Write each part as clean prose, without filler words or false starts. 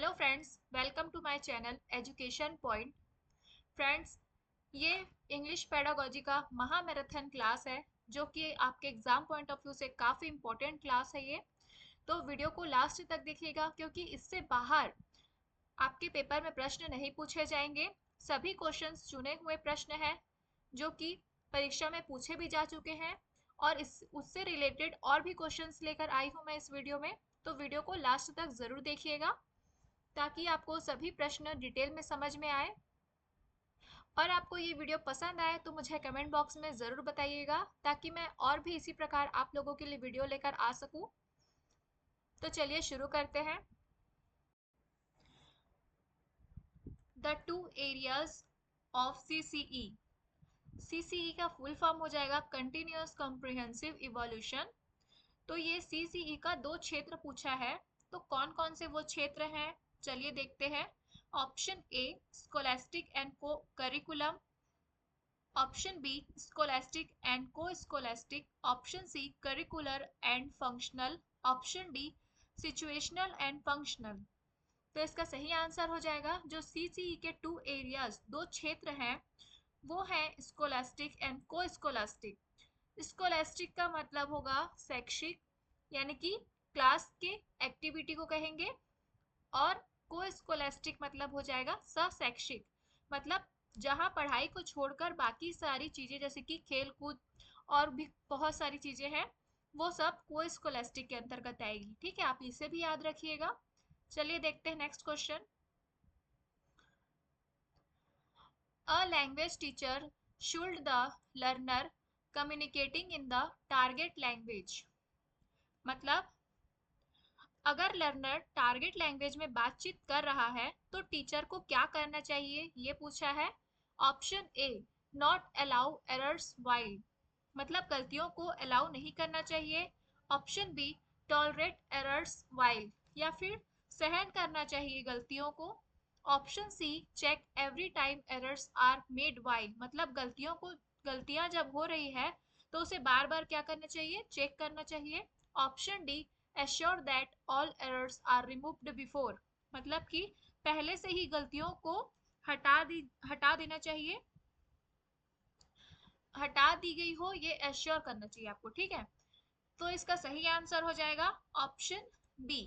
Hello friends, welcome to my channel education point. Friends, ये English pedagogy का महा marathon class है जो कि आपके एग्जाम पॉइंट ऑफ व्यू से काफ़ी इंपॉर्टेंट क्लास है ये। तो वीडियो को लास्ट तक देखिएगा क्योंकि इससे बाहर आपके पेपर में प्रश्न नहीं पूछे जाएंगे। सभी क्वेश्चंस चुने हुए प्रश्न हैं जो कि परीक्षा में पूछे भी जा चुके हैं और इस उससे रिलेटेड और भी क्वेश्चंस लेकर आई हूँ मैं इस वीडियो में। तो वीडियो को लास्ट तक ज़रूर देखिएगा ताकि आपको सभी प्रश्न डिटेल में समझ में आए। और आपको ये वीडियो पसंद आए तो मुझे कमेंट बॉक्स में ज़रूर बताइएगा ताकि मैं और भी इसी प्रकार आप लोगों के लिए वीडियो लेकर आ सकूं। तो चलिए शुरू करते हैं। The two areas of CCE. CCE का फुल फॉर्म हो जाएगा कंटिन्यूअस कॉम्प्रिहेंसिव इवोल्यूशन। तो ये सीसीई का दो क्षेत्र पूछा है। तो कौन कौन से वो क्षेत्र हैं, चलिए देखते हैं। Option A scholastic and co curriculum, option B scholastic and co scholastic, option C curricular and functional, option D situational and functional. तो इसका सही आंसर हो जाएगा जो सीसीई के टू एरियाज दो क्षेत्र हैं वो है scholastic and co scholastic. Scholastic का मतलब होगा शैक्षिक, यानी कि क्लास के एक्टिविटी को कहेंगे, और को स्कोलास्टिक मतलब हो जाएगा शैक्षिक, मतलब जहाँ पढ़ाई को छोड़कर बाकी सारी चीजें जैसे कि खेल कूद और भी बहुत सारी चीजें हैं वो सब को स्कोलास्टिक के अंतर्गत आएगी। ठीक है, आप इसे भी याद रखिएगा। चलिए देखते हैं next question. A language teacher should the learner communicating in the target language. मतलब अगर लर्नर टारगेट लैंग्वेज में बातचीत कर रहा है तो टीचर को क्या करना चाहिए, ये पूछा है। Option A not allow errors while, मतलब गलतियों को अलाउ नहीं करना चाहिए। Option B tolerate errors while, या फिर सहन करना चाहिए गलतियों को। Option C check every time errors are made while, मतलब गलतियां जब हो रही है तो उसे बार बार क्या करना चाहिए, चेक करना चाहिए। Option D assure that all errors are removed before, मतलब कि पहले से ही गलतियों को हटा देना चाहिए, हटा दी गई हो ये एश्योर करना चाहिए आपको। ठीक है, तो इसका सही आंसर हो जाएगा ऑप्शन बी।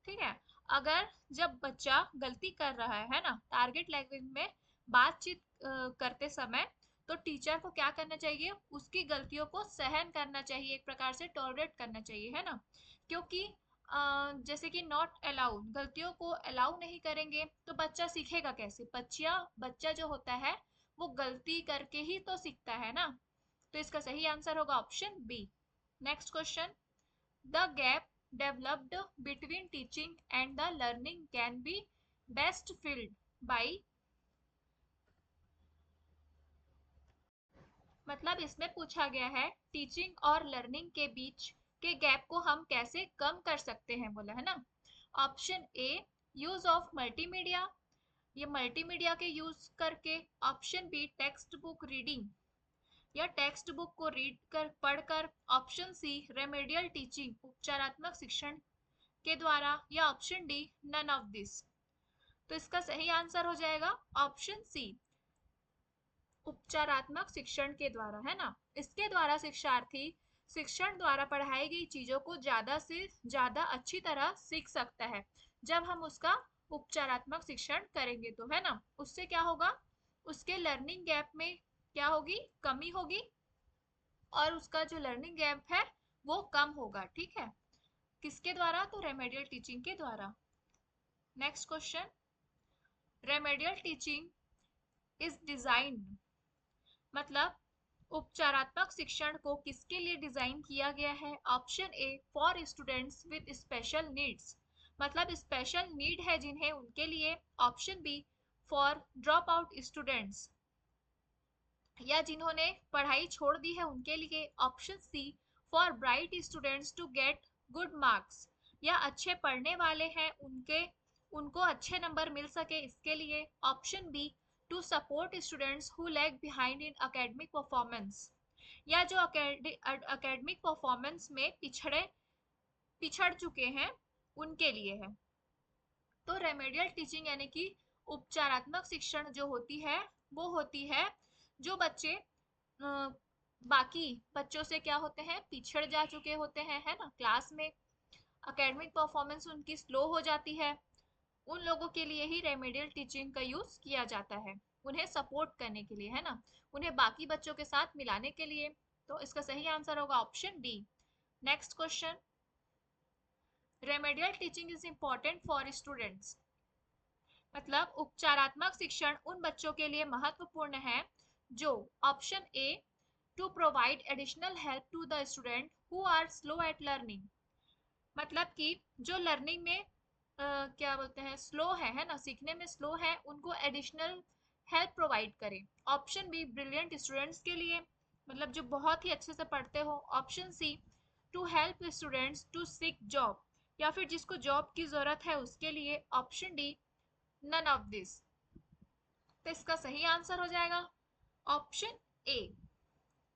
ठीक है, अगर जब बच्चा गलती कर रहा है ना टारगेट लैंग्वेज में बातचीत करते समय, तो टीचर को क्या करना चाहिए, उसकी गलतियों को सहन करना चाहिए, एक प्रकार से टॉलरेट करना चाहिए, है ना। क्योंकि जैसे कि नॉट अलाउ, गलतियों को अलाउ नहीं करेंगे तो बच्चा सीखेगा कैसे। बच्चा जो होता है वो गलती करके ही तो सीखता है ना। तो इसका सही आंसर होगा option B. Next question. The gap developed between teaching and the learning can be best filled by, मतलब इसमें पूछा गया है टीचिंग और लर्निंग के बीच के गैप को हम कैसे कम कर सकते हैं, बोला है ना। Option A use of multimedia, ये मल्टीमीडिया के यूज करके। Option B text book reading, या टेक्स्ट बुक को रीड कर पढ़कर। ऑप्शन सी रेमेडियल टीचिंग, उपचारात्मक शिक्षण के द्वारा, या option D none of this. तो इसका सही आंसर हो जाएगा ऑप्शन सी उपचारात्मक शिक्षण के द्वारा, है ना। इसके द्वारा शिक्षार्थी शिक्षण द्वारा पढ़ाई गई चीजों को ज्यादा से ज्यादा अच्छी तरह सीख सकता है जब हम उसका उपचारात्मक शिक्षण करेंगे तो, है ना। उससे क्या होगा, उसके लर्निंग गैप में क्या होगी, कमी होगी, और उसका जो लर्निंग गैप है वो कम होगा। ठीक है, किसके द्वारा, तो रेमेडियल टीचिंग के द्वारा। Next question. Remedial teaching is designed, मतलब उपचारात्मक शिक्षण को किसके लिए डिजाइन किया गया है। Option A for students with special needs, मतलब स्पेशल नीड है जिन्हें, उनके लिए। Option B for drop out students, या जिन्होंने पढ़ाई छोड़ दी है उनके लिए। Option C for bright students to get good marks, या अच्छे पढ़ने वाले हैं उनको अच्छे नंबर मिल सके इसके लिए। Option B to support students who lag behind in academic performance, या जो एकेडमिक परफॉर्मेंस में पिछड़ चुके हैं उनके लिए है। तो रेमेडियल टीचिंग यानी कि उपचारात्मक शिक्षण जो होती है वो होती है जो बच्चे बाकी बच्चों से क्या होते हैं, पिछड़ जा चुके होते हैं, है ना, क्लास में एकेडमिक परफॉर्मेंस उनकी स्लो हो जाती है, उन लोगों के लिए ही रेमेडियल टीचिंग का यूज किया जाता है, उन्हें सपोर्ट करने के लिए, है ना, उन्हें बाकी बच्चों के साथ मिलाने के लिए। तो इसका सही आंसर होगा option D. Next question, remedial teaching is important for students, मतलब उपचारात्मक शिक्षण उन बच्चों के लिए महत्वपूर्ण है जो, option A, to provide additional help to the student who are slow at learning, मतलब कि जो लर्निंग में क्या बोलते हैं, स्लो है ना, सीखने में स्लो है, उनको एडिशनल हेल्प प्रोवाइड करें। ऑप्शन बी, ब्रिलियंट स्टूडेंट्स के लिए, मतलब जो बहुत ही अच्छे से पढ़ते हो। Option C, to help students to seek job, या फिर जिसको जॉब की जरूरत है उसके लिए। Option D, none of this. तो इसका सही आंसर हो जाएगा ऑप्शन ए,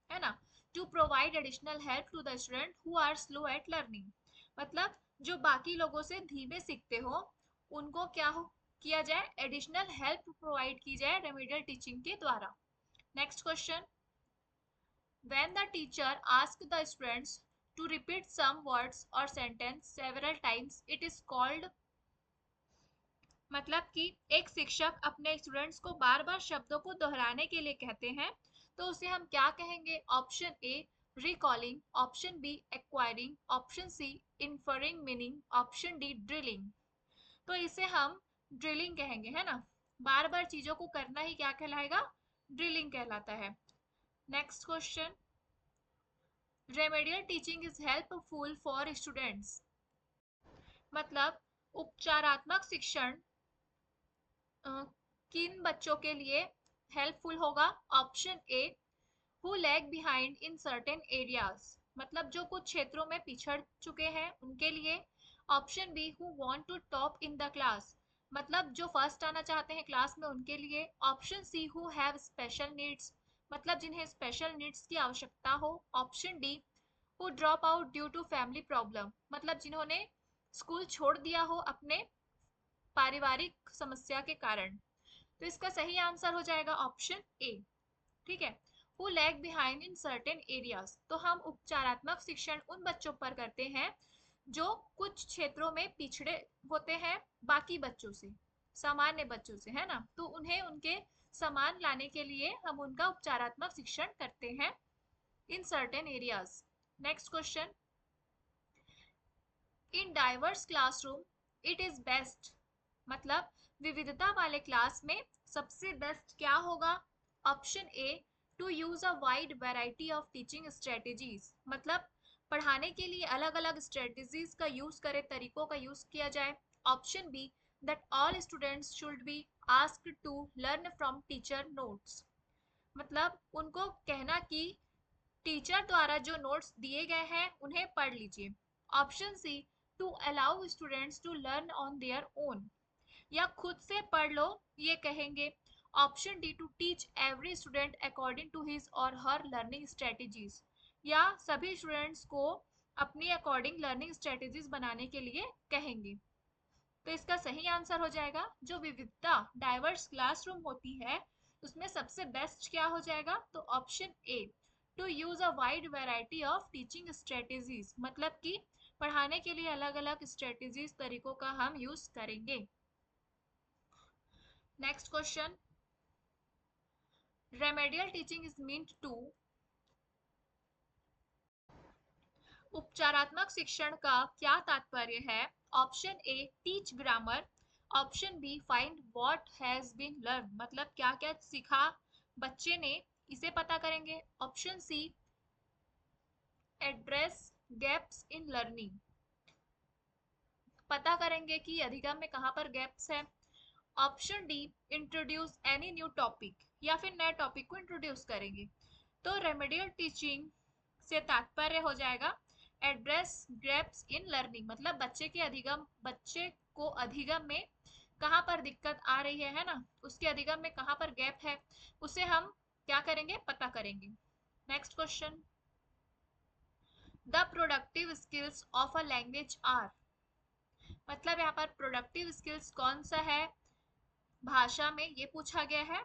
है ना, to provide additional help to the student who are slow at learning, मतलब जो बाकी लोगों से धीमे सीखते हो उनको क्या हो किया जाए, एडिशनल हेल्प प्रोवाइड की जाए रेमेडियल टीचिंग के द्वारा। Next question, when the teacher ask the students to repeat some words और sentence several times it is called, मतलब कि एक शिक्षक अपने स्टूडेंट्स को बार बार शब्दों को दोहराने के लिए कहते हैं तो उसे हम क्या कहेंगे। Option A, recalling, option B, acquiring, option C, inferring meaning, option D, drilling. तो इसे हम ड्रिलिंग कहेंगे, है ना, बार बार चीजों को करना ही क्या कहलाएगा, ड्रिलिंग कहलाता है। Next question, remedial teaching is helpful for students, मतलब उपचारात्मक शिक्षण किन बच्चों के लिए हेल्पफुल होगा। Option A, who lag behind in certain areas, मतलब जो कुछ क्षेत्रों में पिछड़ चुके हैं उनके लिए। Option B, who want to top in the class, मतलब जो फर्स्ट आना चाहते हैं क्लास में उनके लिए। Option C, who have special needs, मतलब जिन्हें स्पेशल नीड्स की आवश्यकता हो। Option D, who drop out due to family problem, मतलब जिन्होंने स्कूल छोड़ दिया हो अपने पारिवारिक समस्या के कारण। तो इसका सही आंसर हो जाएगा ऑप्शन ए, ठीक है, who lag behind in certain areas. तो हम उपचारात्मक शिक्षण उन बच्चों पर करते हैं जो कुछ क्षेत्रों में पिछड़े होते हैं बाकी बच्चों से, सामान्य बच्चों से, है ना, तो उन्हें उनके समान लाने के लिए हम उनका उपचारात्मक शिक्षण करते हैं in certain areas. Next question, in diverse classroom it is best, मतलब विविधता वाले क्लास में सबसे बेस्ट क्या होगा। Option A, to use a wide variety of teaching strategies, मतलब पढ़ाने के लिए अलग अलग स्ट्रेटेजीज का यूज करें, तरीकों का यूज किया जाए। Option B, that all students should be asked to learn from teacher notes, मतलब उनको कहना कि टीचर द्वारा जो नोट्स दिए गए हैं उन्हें पढ़ लीजिए। Option C, to allow students to learn on their own, या खुद से पढ़ लो ये कहेंगे। Option D, to teach every student according to his और हर लर्निंग स्ट्रेटेजीज, या सभी स्टूडेंट्स को अपनी अकॉर्डिंग लर्निंग स्ट्रेटेजीज बनाने के लिए कहेंगे। तो इसका सही आंसर हो जाएगा, जो विविधता डाइवर्स क्लासरूम होती है उसमें सबसे बेस्ट क्या हो जाएगा, तो option A, to use a wide variety of teaching strategies, मतलब कि पढ़ाने के लिए अलग अलग स्ट्रेटेजीज तरीकों का हम यूज करेंगे। Next question, remedial teaching is meant to, उपचारात्मक शिक्षण का क्या तात्पर्य है। Option A, teach grammar, option B, find what has been learn, मतलब क्या क्या सीखा बच्चे ने इसे पता करेंगे। Option C, address gaps in learning, पता करेंगे कि अधिगम में कहाँ पर गैप्स है। Option D, introduce any new topic, या फिर नए टॉपिक को इंट्रोड्यूस करेंगे। तो रेमेडियल टीचिंग से तात्पर्य हो जाएगा एड्रेस गैप्स इन लर्निंग, मतलब बच्चे को अधिगम में कहाँ पर दिक्कत आ रही है ना, उसके अधिगम में कहाँ पर गैप है उसे हम क्या करेंगे, पता करेंगे। Next question, the productive skills of a language are, मतलब यहाँ पर प्रोडक्टिव स्किल्स कौन सा है भाषा में, ये पूछा गया है।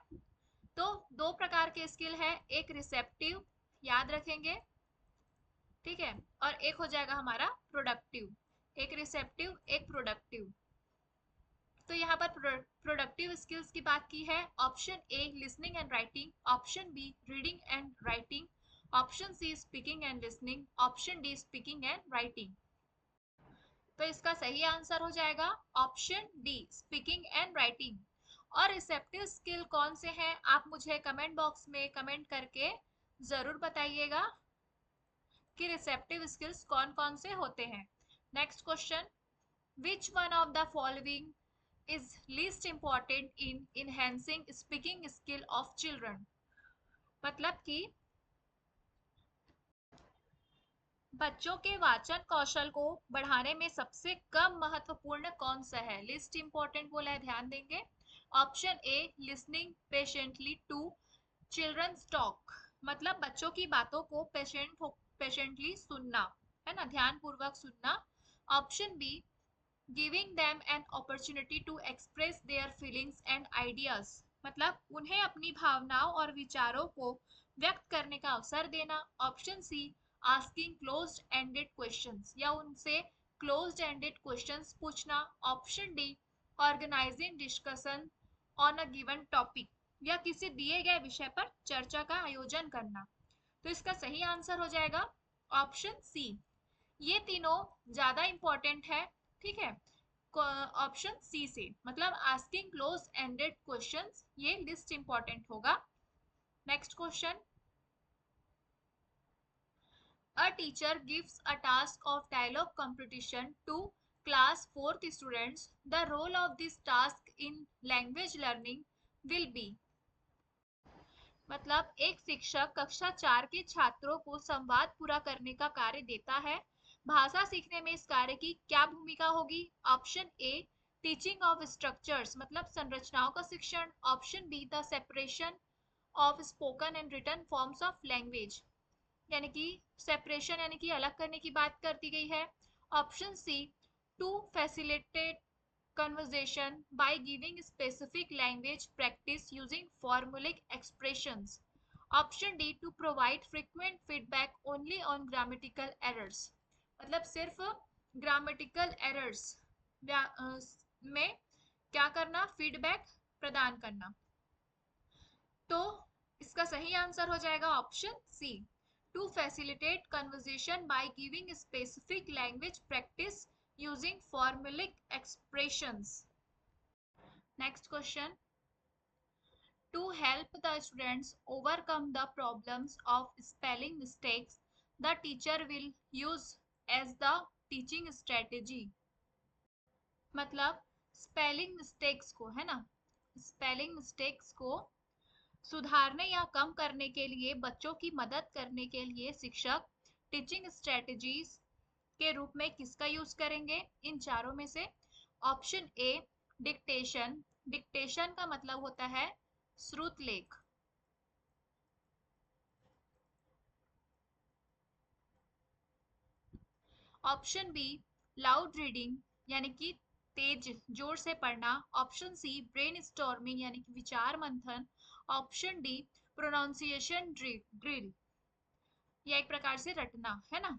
तो दो प्रकार के स्किल है, एक रिसेप्टिव, याद रखेंगे, ठीक है, और एक हो जाएगा हमारा प्रोडक्टिव। एक रिसेप्टिव, एक प्रोडक्टिव। तो यहाँ पर प्रोडक्टिव स्किल्स की बात की है। Option A listening and writing, option B reading and writing, option C speaking and listening, option D speaking and writing. तो इसका सही आंसर हो जाएगा option D speaking and writing. और रिसेप्टिव स्किल कौन से हैं आप मुझे कमेंट बॉक्स में कमेंट करके जरूर बताइएगा कि रिसेप्टिव स्किल्स कौन कौन से होते हैं। Next question, which one of the following is least important in enhancing speaking skill of children। मतलब कि बच्चों के वाचन कौशल को बढ़ाने में सबसे कम महत्वपूर्ण कौन सा है, लिस्ट इंपॉर्टेंट बोला है, ध्यान देंगे। Option A listening patiently to children's talk, मतलब बच्चों की बातों को पेशेंटली सुनना, है ना, ध्यान पूर्वक सुनना। Option B giving them an opportunity to express their feelings and ideas, मतलब उन्हें अपनी भावनाओं और विचारों को व्यक्त करने का अवसर देना। Option C asking closed ended questions, या उनसे क्लोज्ड एंडेड क्वेश्चंस पूछना। Option D organising discussion on a given topic, या किसी दिए गए विषय पर चर्चा का आयोजन करना। तो इसका सही आंसर हो जाएगा ऑप्शन सी। ये तीनों ज्यादा इंपॉर्टेंट है, ठीक है, ऑप्शन सी से, मतलब आस्किंग क्लोज एंडेड क्वेश्चंस, ये लिस्ट इंपॉर्टेंट होगा। Next question, a teacher gives a task of dialogue competition to class 4th students, the role of this task in language learning will be, मतलब एक शिक्षक कक्षा 4 के छात्रों को संवाद पूरा करने का कार्य देता है, भाषा सीखने में इस कार्य की क्या भूमिका होगी। Option A teaching of structures, मतलब संरचनाओं का शिक्षण। Option B the separation of spoken and written forms of language, यानी कि सेपरेशन यानी कि अलग करने की बात कर दी गई है। Option C to facilitate conversation by giving specific language practice using formulaic expressions. Option D to provide frequent feedback only on grammatical errors, मतलब सिर्फ grammatical errors में क्या करना, फीडबैक प्रदान करना। तो इसका सही आंसर हो जाएगा option C to facilitate conversation by giving specific language practice using formulaic expressions। Next question, to help the students overcome the problems of spelling mistakes, the teacher will use as the teaching strategy, मतलब spelling mistakes को, है ना, spelling mistakes को सुधारने या कम करने के लिए, बच्चों की मदद करने के लिए शिक्षक टीचिंग स्ट्रेटजीज के रूप में किसका यूज करेंगे, इन चारों में से। ऑप्शन ए डिक्टेशन, डिक्टेशन का मतलब होता है श्रुत लेख। ऑप्शन बी लाउड रीडिंग, यानी कि तेज जोर से पढ़ना। ऑप्शन सी ब्रेन स्टॉर्मिंग, यानी कि विचार मंथन। ऑप्शन डी प्रोनाउंसिएशन ड्रिल, या एक प्रकार से रटना, है ना,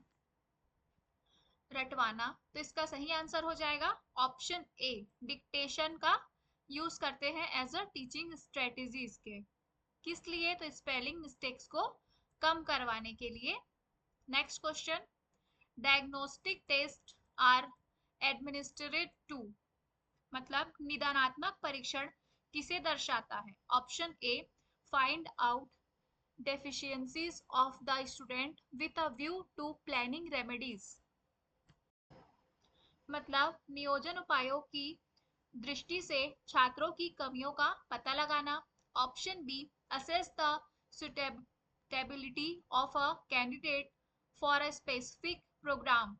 रटवाना। तो इसका सही आंसर हो जाएगा ऑप्शन ए डिक्टेशन का यूज करते हैं एज अ टीचिंग स्ट्रेटेजीज के, किस लिए, तो स्पेलिंग मिस्टेक्स को कम करवाने के लिए। Next question, diagnostic test are administered to, मतलब निदानात्मक परीक्षण किसे दर्शाता है। Option A find out deficiencies of the student with a view to planning remedies, मतलब नियोजन उपायों की दृष्टि से छात्रों की कमियों का पता लगाना। Option B assess the suitability of a candidate for a specific program,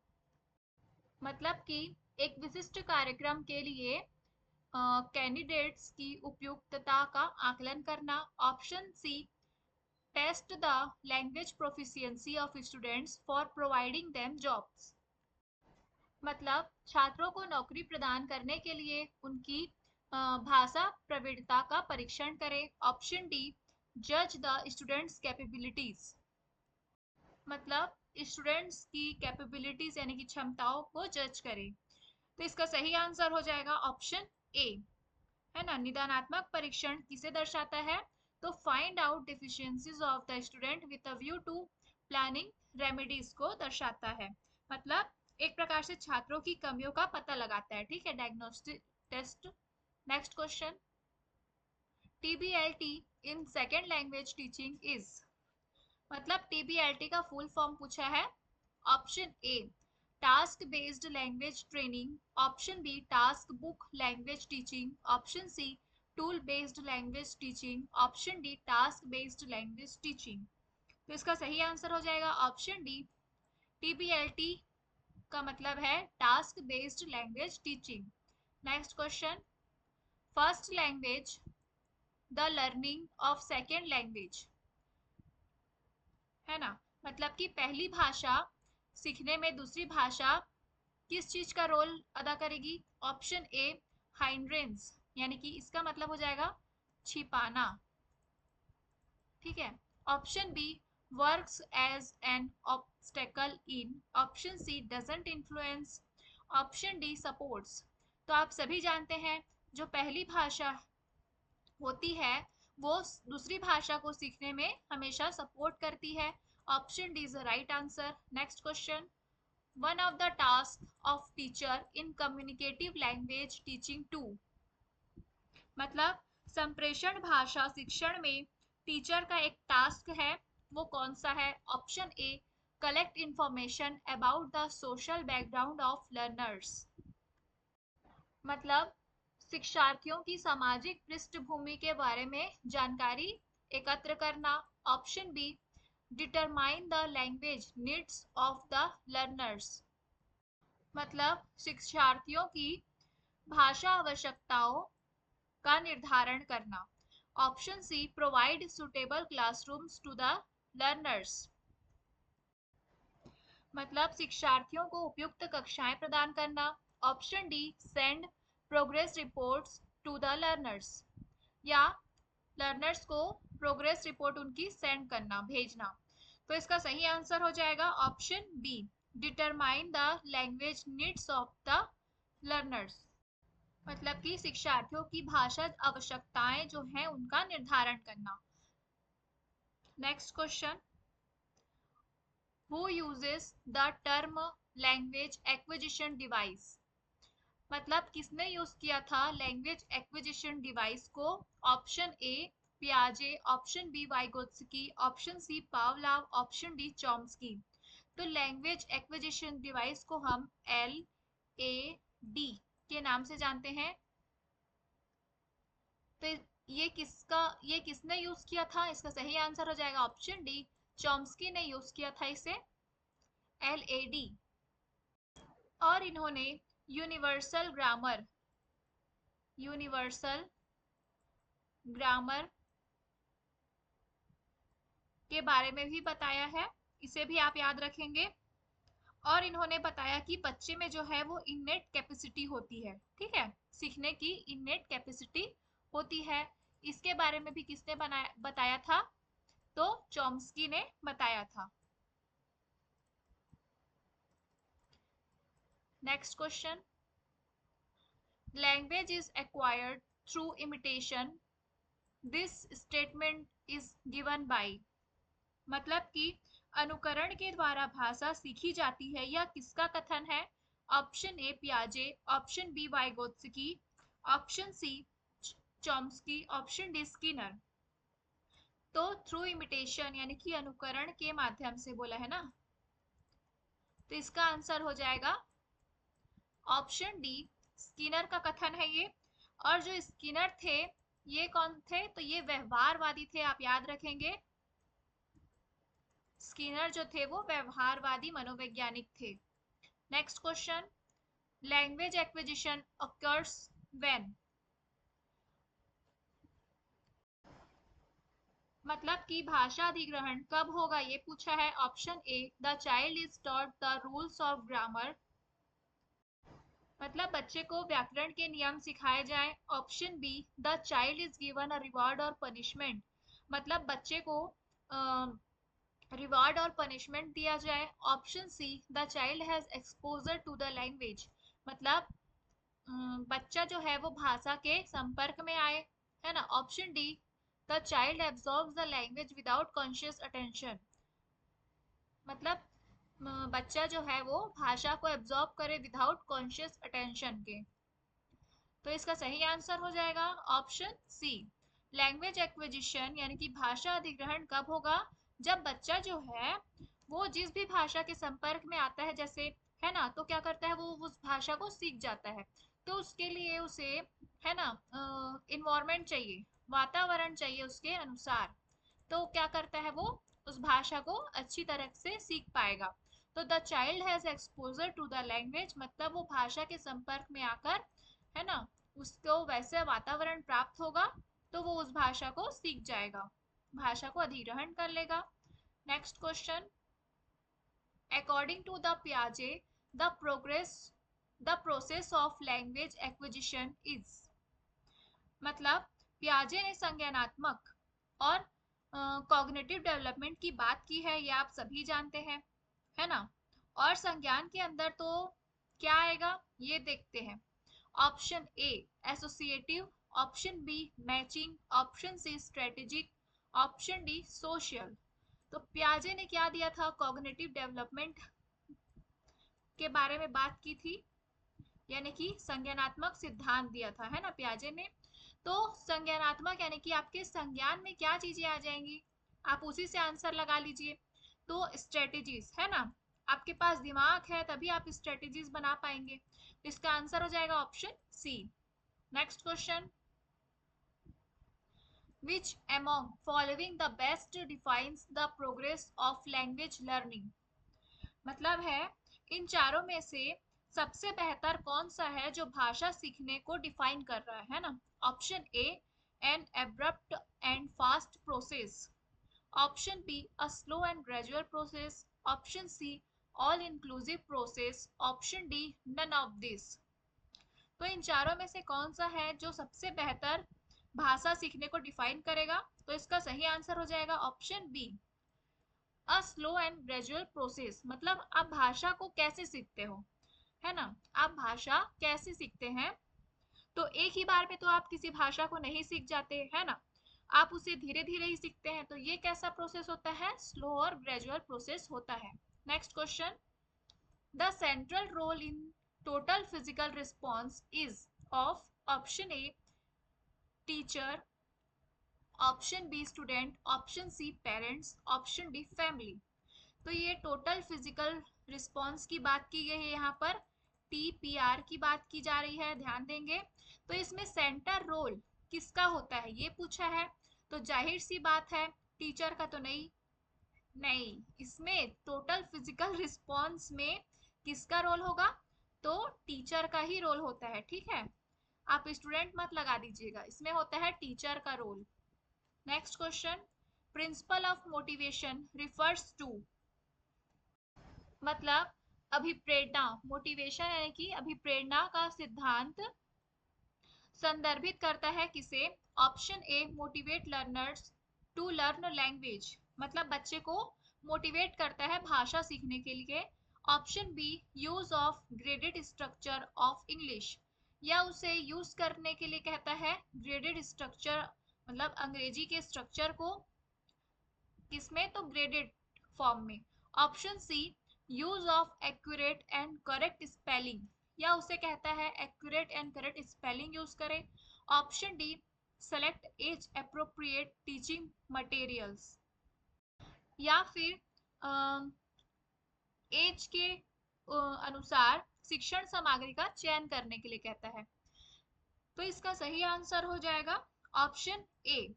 मतलब कि एक विशिष्ट कार्यक्रम के लिए कैंडिडेट्स की उपयुक्तता का आकलन करना। Option C test the language proficiency of students for providing them jobs, मतलब छात्रों को नौकरी प्रदान करने के लिए उनकी भाषा प्रवीणता का परीक्षण करें। ऑप्शन डी, जज द स्टूडेंट्स कैपेबिलिटीज। मतलब स्टूडेंट्स की कैपेबिलिटीज यानी कि क्षमताओं को जज करें। तो इसका सही आंसर हो जाएगा ऑप्शन ए, है ना। निदानात्मक परीक्षण किसे दर्शाता है? तो find out deficiencies of the student with a view to planning remedies को दर्शाता है। मतलब एक प्रकार से छात्रों की कमियों का पता लगाता है, ठीक है, diagnostic test. Next question, TBLT in second language teaching is. मतलब टीबीएलटी का फुल फॉर्म पूछा है। Option A, task based language training. Option B, task book language teaching. Option C, tool based language teaching. Option D, task based language teaching. तो इसका सही answer हो जाएगा option D, टीबीएलटी का मतलब है task based language teaching. Next question, first language the learning of second language, है ना। मतलब कि पहली भाषा सीखने में दूसरी भाषा किस चीज का रोल अदा करेगी? ऑप्शन ए, हाइंड्रेंस, यानी कि इसका मतलब हो जाएगा छिपाना, ठीक है। Option B, works as an obstacle in. Option C, doesn't influence. Option D, supports. तो आप सभी जानते हैं जो पहली भाषा होती है वो दूसरी भाषा को सीखने में हमेशा सपोर्ट करती है। Option D is the right answer. Next question, one of the task of teacher in communicative language teaching to. मतलब संप्रेषण भाषा शिक्षण में टीचर का एक टास्क है, वो कौन सा है? Option A, collect information about the social background of learners. मतलब शिक्षार्थियों की सामाजिक पृष्ठभूमि के बारे में जानकारी एकत्र करना। Option B, determine the language needs of the learners. मतलब शिक्षार्थियों की भाषा आवश्यकताओं का निर्धारण करना। Option C, provide suitable classrooms to the learners. मतलब शिक्षार्थियों को उपयुक्त कक्षाएं प्रदान करना। Option D, send progress reports to the learners, या लर्नर्स को प्रोग्रेस रिपोर्ट उनकी सेंड करना, भेजना। तो इसका सही आंसर हो जाएगा option B, determine the language needs of the learners. मतलब कि शिक्षार्थियों की भाषा आवश्यकताएं जो हैं उनका निर्धारण करना। Next question, who uses the term language acquisition device. मतलब किसने यूज किया था लैंग्वेज एक्विजिशन डिवाइस को? ऑप्शन ए, पियाजे। Option B, Vygotsky. Option C, Pavlov. Option D, Chomsky. तो लैंग्वेज एक्विजिशन डिवाइस को हम LAD के नाम से जानते हैं। तो ये किसने यूज किया था? इसका सही आंसर हो जाएगा ऑप्शन डी, चॉम्स्की ने यूज किया था इसे, LAD। और इन्होंने यूनिवर्सल ग्रामर, यूनिवर्सल ग्रामर के बारे में भी बताया है, इसे भी आप याद रखेंगे। और इन्होंने बताया कि बच्चे में जो है वो इननेट कैपेसिटी होती है, ठीक है, सीखने की इननेट कैपेसिटी होती है। इसके बारे में भी किसने बताया था? तो चॉम्स्की ने बताया था। Next question, language is acquired through imitation, this statement is given by. मतलब कि अनुकरण के द्वारा भाषा सीखी जाती है, यह किसका कथन है? ऑप्शन ए, पियाजे। Option B, Vygotsky. Option C, Chomsky. Option D, Skinner. तो थ्रू इमिटेशन यानी कि अनुकरण के माध्यम से बोला है ना, तो इसका आंसर हो जाएगा ऑप्शन डी, स्किनर का कथन है ये। और जो स्किनर थे ये कौन थे? तो ये व्यवहारवादी थे, आप याद रखेंगे। स्किनर जो थे वो व्यवहारवादी मनोवैज्ञानिक थे। Next question, language acquisition occurs when। मतलब कि भाषा अधिग्रहण कब होगा ये पूछा है। Option A, the child is taught the rules of grammar. मतलब बच्चे को व्याकरण के नियम सिखाए जाएं। Option B, the child is given a reward और पनिशमेंट, मतलब बच्चे को रिवॉर्ड और पनिशमेंट दिया जाए। Option C, the child has exposure to the language, मतलब बच्चा जो है वो भाषा के संपर्क में आए, है ना। Option D, the child absorbs the language without conscious attention, मतलब बच्चा जो है वो भाषा को एब्जॉर्ब करे विदाउट कॉन्शियस अटेंशन के। तो इसका सही आंसर हो जाएगा ऑप्शन सी। लैंग्वेज एक्विजिशन यानी कि भाषा अधिग्रहण कब होगा? जब बच्चा जो है वो जिस भी भाषा के संपर्क में आता है, जैसे, है ना, तो क्या करता है, वो उस भाषा को सीख जाता है। तो उसके लिए उसे, है ना, इन्वायरमेंट चाहिए, वातावरण चाहिए उसके अनुसार। तो क्या करता है, वो उस भाषा को अच्छी तरह से सीख पाएगा। तो the child has exposure to the language, मतलब वो भाषा के संपर्क में आकर, है ना, उसको वैसे वातावरण प्राप्त होगा तो वो उस भाषा को सीख जाएगा, भाषा को अधिग्रहण कर लेगा। Next question, according to the पियाजे the progress the process of language acquisition is, मतलब पियाजे ने संज्ञानात्मक और कॉग्निटिव डेवलपमेंट की बात की है, ये आप सभी जानते हैं, है ना। और संज्ञान के अंदर तो क्या आएगा ये देखते हैं। Option A associative, option B matching, option C strategic, option D social. तो पियाजे ने क्या दिया था, कॉग्निटिव डेवलपमेंट के बारे में बात की थी, यानी कि संज्ञानात्मक सिद्धांत दिया था, है ना, पियाजे ने। तो संज्ञानात्मक यानी कि आपके संज्ञान में क्या चीजें आ जाएंगी, आप उसी से आंसर लगा लीजिए। तो स्ट्रेटेजीज, है ना, आपके पास दिमाग है तभी आप स्ट्रेटेजीज बना पाएंगे। इसका आंसर हो जाएगा option C. Next question, which among following the best defines the progress of language learning, मतलब है इन चारों में से सबसे बेहतर कौन सा है जो भाषा सीखने को डिफाइन कर रहा है ना। Option A, an abrupt and fast process, option B, a slow and gradual process, option C, all inclusive process, option D, none of this. तो इन चारों में से कौन सा है जो सबसे बेहतर भाषा सीखने को डिफाइन करेगा? तो इसका सही आंसर हो जाएगा option B, a slow and gradual process, मतलब आप भाषा को कैसे सीखते हो, है ना, आप भाषा कैसे सीखते हैं। तो एक ही बार में तो आप किसी भाषा को नहीं सीख जाते, है ना, आप उसे धीरे धीरे ही सीखते हैं। तो ये कैसा प्रोसेस होता है, स्लो और ग्रेजुअल प्रोसेस होता है। Next question, the central role in total physical response is of, option A teacher, option B student, option C parents, option D family. तो ये टोटल फिजिकल रिस्पॉन्स की बात की गई है, यहाँ पर TPR की बात की जा रही है, ध्यान देंगे। तो इसमें सेंटर रोल किसका होता है ये पूछा है, तो जाहिर सी बात है टीचर का तो नहीं, नहीं, इसमें टोटल फिजिकल रिस्पॉन्स में किसका रोल होगा, तो टीचर का ही रोल होता है, ठीक है। आप स्टूडेंट मत लगा दीजिएगा, इसमें होता है टीचर का role. Next question, principle of motivation refers to, मतलब अभिप्रेरणा, मोटिवेशन यानी कि अभिप्रेरणा का सिद्धांत संदर्भित करता है किसे। Option A motivate learners to learn language, मतलब बच्चे को मोटिवेट करता है भाषा सीखने के लिए। Option B use of graded structure of English, या उसे यूज करने के लिए कहता है ग्रेडेड स्ट्रक्चर, मतलब अंग्रेजी के स्ट्रक्चर को, किसमें, तो ग्रेडेड फॉर्म में। Option C use of accurate and correct spelling, या उसे कहता है accurate and correct spelling use करें। Option D select as appropriate teaching materials, या फिर एज के अनुसार शिक्षण सामग्री का चयन करने के लिए कहता है। तो इसका सही आंसर हो जाएगा ऑप्शन ए,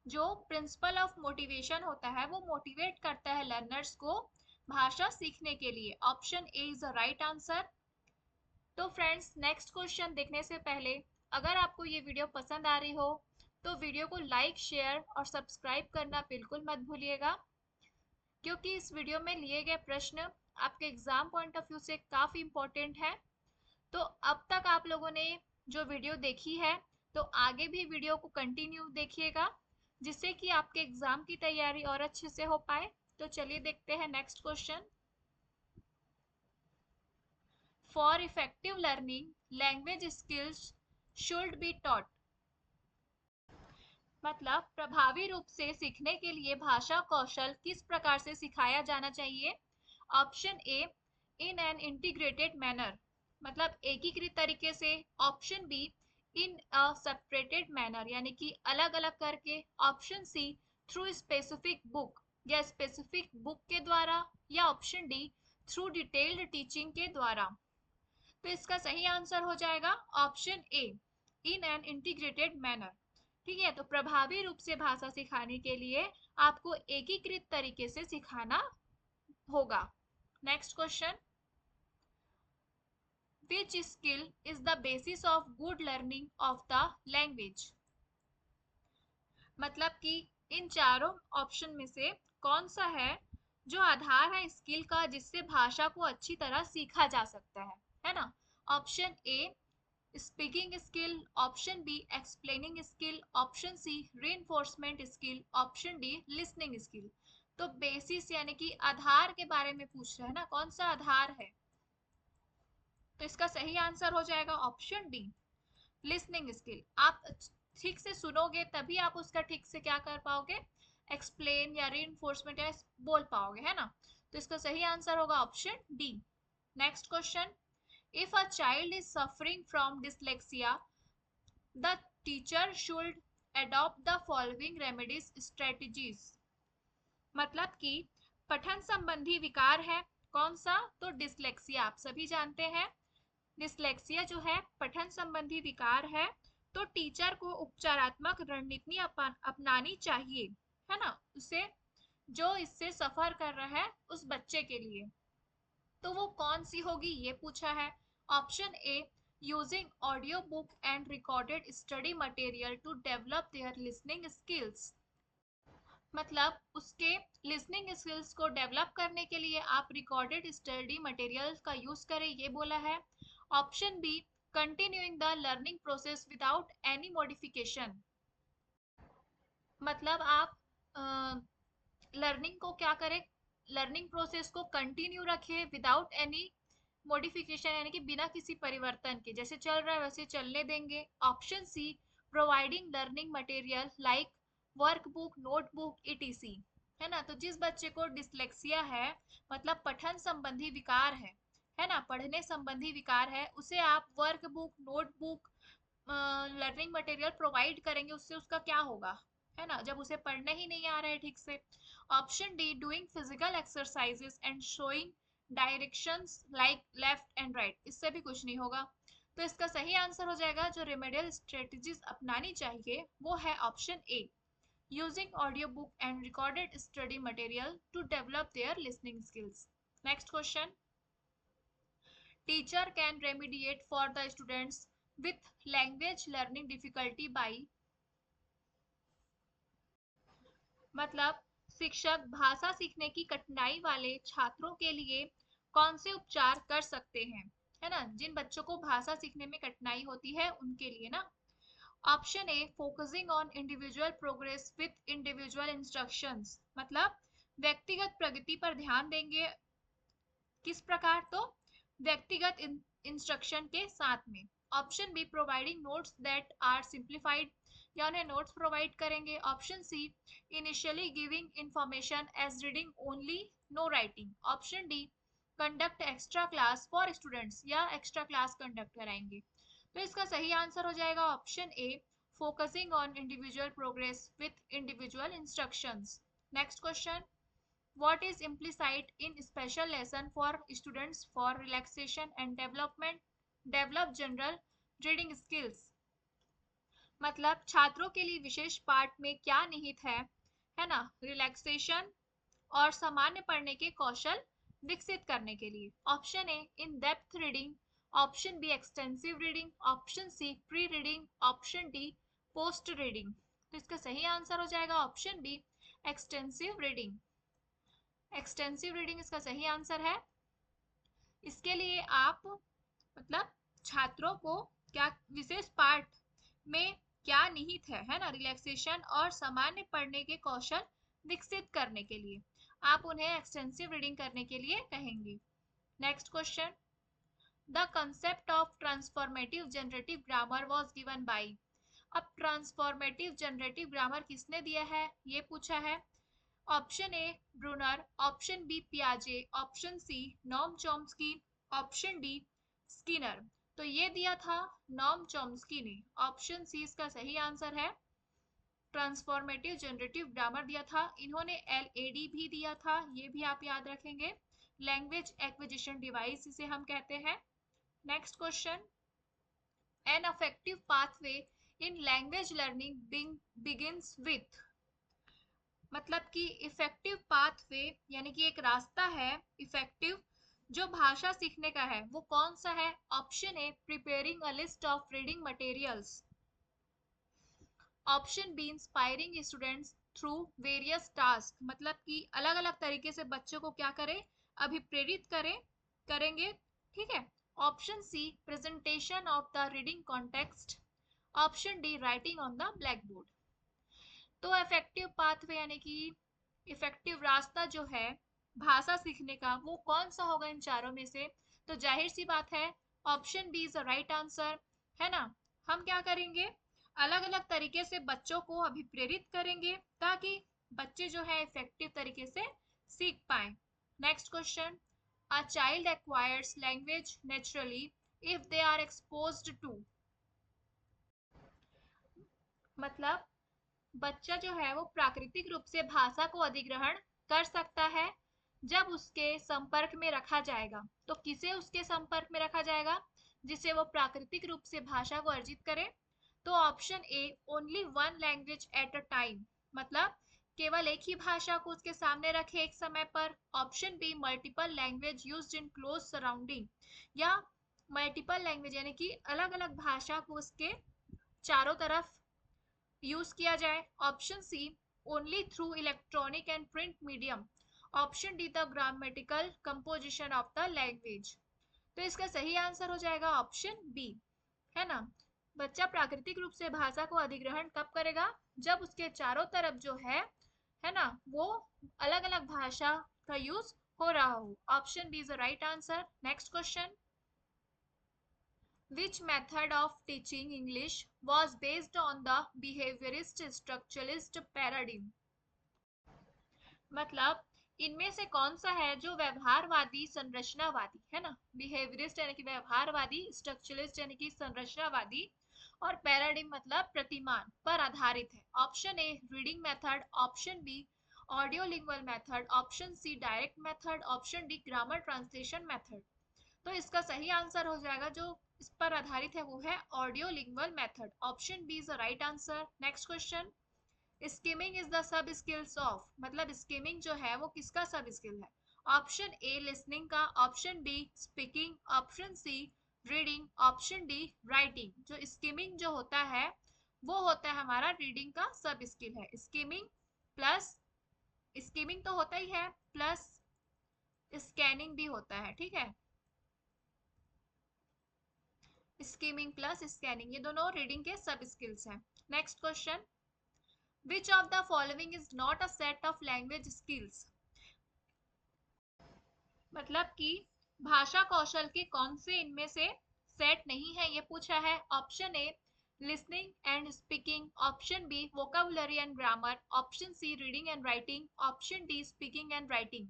जो प्रिंसिपल ऑफ मोटिवेशन होता है वो मोटिवेट करता है लर्नर्स को भाषा सीखने के लिए। Option A is the right answer. तो फ्रेंड्स, नेक्स्ट क्वेश्चन देखने से पहले अगर आपको ये वीडियो पसंद आ रही हो तो वीडियो को लाइक, शेयर और सब्सक्राइब करना बिल्कुल मत भूलिएगा, क्योंकि इस वीडियो में लिए गए प्रश्न आपके एग्जाम पॉइंट ऑफ व्यू से काफ़ी इंपॉर्टेंट है। तो अब तक आप लोगों ने जो वीडियो देखी है, तो आगे भी वीडियो को कंटिन्यू देखिएगा, जिससे कि आपके एग्जाम की तैयारी और अच्छे से हो पाए। तो चलिए देखते हैं next question. For effective learning language skills should be taught. मतलब प्रभावी रूप से सीखने के लिए भाषा कौशल किस प्रकार से सिखाया जाना चाहिए। Option A, in an integrated manner, मतलब एकीकृत तरीके से। Option B, in a separated manner, यानी कि अलग अलग करके। Option C, through specific book, या स्पेसिफिक बुक के द्वारा। या option D, through detailed teaching के द्वारा। तो इसका सही आंसर हो जाएगा option A, in an integrated manner. ठीक है, तो प्रभावी रूप से भाषा सिखाने के लिए आपको एकीकृत तरीके से सिखाना होगा। Next question, which skill is the basis of good learning of the language. मतलब कि इन चारों ऑप्शन में से कौन सा है जो आधार है स्किल का, जिससे भाषा को अच्छी तरह सीखा जा सकता है ना। Option A, speaking skill. Option B, explaining skill. Option C, reinforcement skill. Option D, listening skill. तो बेसिस यानी कि आधार के बारे में पूछ रहे हैं ना, कौन सा आधार है। तो इसका सही आंसर हो जाएगा ऑप्शन डी, लिसनिंग स्किल। आप ठीक से सुनोगे तभी आप उसका ठीक से क्या कर पाओगे, एक्सप्लेन या रीइंफोर्समेंट या बोल पाओगे, है ना। तो इसका सही आंसर होगा option D. Next question, if a child is suffering from dyslexia, the teacher should adopt the following remedies strategies। मतलब कि पठन संबंधी विकार है कौन सा, तो डिसलेक्सिया। आप सभी जानते हैं डिसलेक्सिया जो है पठन संबंधी विकार है, तो टीचर को उपचारात्मक रणनीति अपनानी चाहिए, है ना, उसे जो इससे सफर कर रहा है उस बच्चे के लिए। तो वो कौन सी होगी ये पूछा है। Option A, using audio book and recorded study material to develop their listening skills. मतलब उसके लिसनिंग स्किल्स को डेवलप करने के लिए आप रिकॉर्डेड स्टडी मटेरियल का यूज करें, ये बोला है। Option B, continuing the learning process without any modification. मतलब आप लर्निंग को क्या करें, लर्निंग प्रोसेस को कंटिन्यू रखें विदाउट एनी मॉडिफिकेशन, यानी कि बिना किसी परिवर्तन के, जैसे चल रहा है वैसे चलने देंगे। Option C, providing learning material like workbook, notebook, ETC, है ना। तो जिस बच्चे को डिसलेक्सिया है, मतलब पठन संबंधी विकार है ना, पढ़ने संबंधी विकार है, उसे आप workbook, notebook, learning material provide करेंगे, उससे उसका क्या होगा, है ना, जब उसे पढ़ने ही नहीं आ रहा है ठीक से। Option D, doing physical exercises and showing directions like left and right, इससे भी कुछ नहीं होगा। तो इसका सही आंसर हो जाएगा, जो रेमेडियल स्ट्रेटजीज अपनानी चाहिए वो है option A, using audio book and recorded study material to develop their listening skills. Next question, teacher can remediate for the students with language learning difficulty by। मतलब शिक्षक भाषा सीखने की कठिनाई वाले छात्रों के लिए कौन से उपचार कर सकते हैं, है ना, जिन बच्चों को भाषा सीखने में कठिनाई होती है उनके लिए ना। Option A, focusing on individual progress with individual instructions, मतलब व्यक्तिगत प्रगति पर ध्यान देंगे, किस प्रकार, तो व्यक्तिगत इंस्ट्रक्शन के साथ में। Option B, providing notes that are simplified, या उन्हें नोट्स प्रोवाइड करेंगे। Option C, initially giving information as reading only, no writing. Option D, conduct extra class for students, या एक्स्ट्रा क्लास कंडक्ट कराएंगे। तो इसका सही आंसर हो जाएगा option A, focusing on individual progress with individual instructions. Next question, what is implicit in special lesson for students for relaxation and development, develop general reading skills। मतलब छात्रों के लिए विशेष पाठ में क्या निहित है ना, रिलैक्सेशन और सामान्य पढ़ने के कौशल विकसित करने के लिए। Option A, in depth reading. Option B, extensive reading. Option C, pre reading. Option D, post reading. तो इसका सही आंसर हो जाएगा option B, extensive reading. Extensive reading इसका सही आंसर है। इसके लिए आप मतलब छात्रों को क्या विशेष पाठ में क्या निहित है ना, रिलैक्सेशन और सामान्य पढ़ने के कौशल विकसित करने के लिए आप उन्हें एक्सटेंसिव रीडिंग करने के लिए कहेंगे। Next question, the concept of transformative generative grammar was given by. अब ट्रांसफॉर्मेटिव जनरेटिव ग्रामर किसने दिया है ये पूछा है। Option A Bruner, option B पियाजे, option C Noam Chomsky, option D Skinner. तो ये दिया था नॉम चॉम्स्की ने। ऑप्शन सी इसका सही आंसर है। ट्रांसफॉर्मेटिव जनरेटिव ग्रामर दिया था इन्होंने। LAD भी दिया था, ये भी आप याद रखेंगे। लैंग्वेज एक्विजिशन डिवाइस इसे हम कहते हैं। Next question, an affective pathway in language learning begins with. मतलब कि इफेक्टिव पाथवे यानी कि एक रास्ता है इफेक्टिव जो भाषा सीखने का है, वो कौन सा है। Option A preparing a list of reading materials, option B inspiring students through various task, मतलब कि अलग अलग तरीके से बच्चों को क्या करें, अभिप्रेरित करेंगे, ठीक है। Option C presentation of the reading context, option D writing on the black board. तो इफेक्टिव पाथवे यानी कि इफेक्टिव रास्ता जो है भाषा सीखने का, वो कौन सा होगा इन चारों में से। तो जाहिर सी बात है option B is the right answer, है ना। हम क्या करेंगे, अलग अलग तरीके से बच्चों को अभिप्रेरित करेंगे ताकि बच्चे जो है इफेक्टिव तरीके से सीख पाए। Next question, a child acquires language naturally if they are exposed to. मतलब बच्चा जो है वो प्राकृतिक रूप से भाषा को अधिग्रहण कर सकता है जब उसके संपर्क में रखा जाएगा। तो किसे उसके संपर्क में रखा जाएगा, जिसे वो प्राकृतिक रूप से भाषा को अर्जित करे। तो option A only one language at a time, मतलब केवल एक ही भाषा को उसके सामने रखे एक समय पर। Option be multiple language used in close surrounding, या मल्टीपल लैंग्वेज यानी कि अलग अलग भाषा को उसके चारों तरफ यूज किया जाए। Option C only through electronic and print medium, option D the grammatical composition of the language. तो इसका सही आंसर हो जाएगा ऑप्शन बी, है ना। बच्चा प्राकृतिक रूप से भाषा को अधिग्रहण कब करेगा, जब उसके चारों तरफ जो है ना, वो अलग अलग भाषा का यूज हो रहा हो। Option B is the right answer. Next question, which method of teaching English was based on the behaviorist structuralist paradigm। मतलब इनमें से कौन सा है जो व्यवहारवादी संरचनावादी, है ना, बिहेवियरिस्ट यानी कि व्यवहारवादी, स्ट्रक्चरलिस्ट यानी कि संरचनावादी, और पैराडिम मतलब प्रतिमान पर आधारित है। Option A reading method, option B audio lingual method, option C direct method, option D grammar translation method. तो इसका सही आंसर हो जाएगा जो इस पर आधारित है वो है audio lingual method. Option B is the right answer. Next question, skimming is the sub skills of, मतलब स्किमिंग जो है वो किसका सब स्किल है। ऑप्शन ए लिसनिंग का, option B speaking, option C reading, option D writing. जो skimming जो होता है वो होता है हमारा रीडिंग का सब स्किल है। स्किमिंग प्लस, स्किमिंग तो होता ही है, प्लस स्कैनिंग भी होता है, ठीक है। स्किमिंग प्लस स्कैनिंग ये दोनों रीडिंग के सब स्किल्स हैं। Next question, which of the following is not a set of language skills. मतलब कि भाषा कौशल के कौन से इनमें से सेट नहीं है ये पूछा है। Option A listening and speaking, option B vocabulary and grammar, option C reading and writing, option D speaking and writing.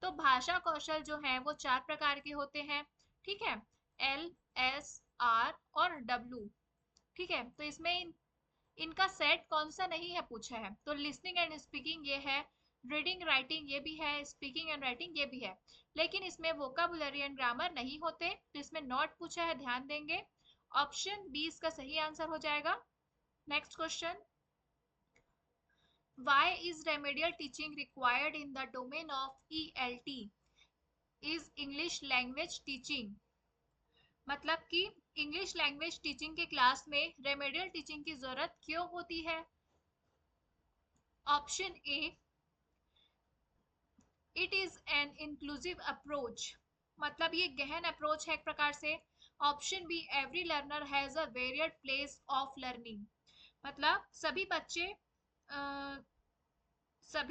तो भाषा कौशल जो है वो चार प्रकार के होते हैं, ठीक है, LSR और W, ठीक है। तो इसमें इनका सेट कौन सा नहीं है पूछा है। तो लिसनिंग एंड स्पीकिंग ये है, रीडिंग राइटिंग ये भी है, स्पीकिंग एंड राइटिंग ये भी है, लेकिन इसमें वोकाबुलरी एंड ग्रामर नहीं होते, तो इसमें नॉट पूछा है, ध्यान देंगे। ऑप्शन बी इसका सही आंसर हो जाएगा। Next question, why is remedial teaching required in the domain of ELT is English language teaching। मतलब कि इंग्लिश लैंग्वेज टीचिंग के क्लास में रेमेडियल टीचिंग की जरूरत क्यों होती है। Option A it is an inclusive approach, मतलब ये गहन अप्रोच है एक प्रकार से। Option be every learner has a varied place of learning, मतलब सभी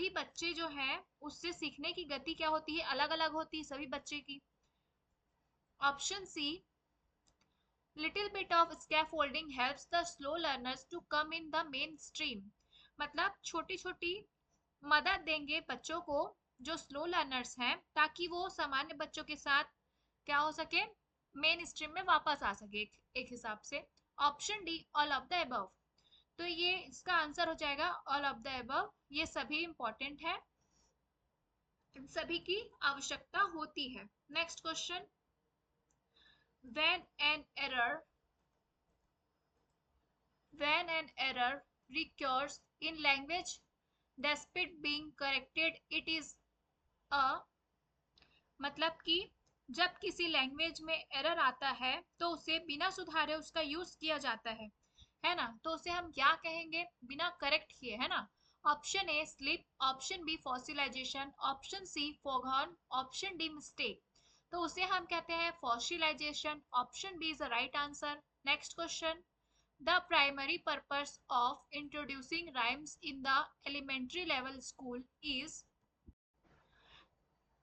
बच्चे जो हैं उससे सीखने की गति क्या होती है, अलग अलग होती है सभी बच्चे की। Option C little bit of scaffolding helps the slow learners to come in the main stream, मतलब छोटी छोटी मदद देंगे बच्चों को जो स्लो लर्नर्स हैं, ताकि वो सामान्य बच्चों के साथ क्या हो सके, मेन स्ट्रीम में वापस आ सके एक हिसाब से। Option D all of the above, तो ये इसका आंसर हो जाएगा ऑल ऑफ द अबव, ये सभी इंपॉर्टेंट है, इन सभी की आवश्यकता होती है। Next question, when an error when an error recurs in language despite being corrected it is a, मतलब कि जब किसी लैंग्वेज में एरर आता है तो उसे बिना सुधारे उसका यूज किया जाता है ना, तो उसे हम क्या कहेंगे बिना करेक्ट किए, है ना। Option A slip, option B fossilization, option C foghorn, option D mistake, तो उसे हम कहते हैं fossilization. Option B is the right answer. Next question, the primary purpose of introducing rhymes in the elementary level school is,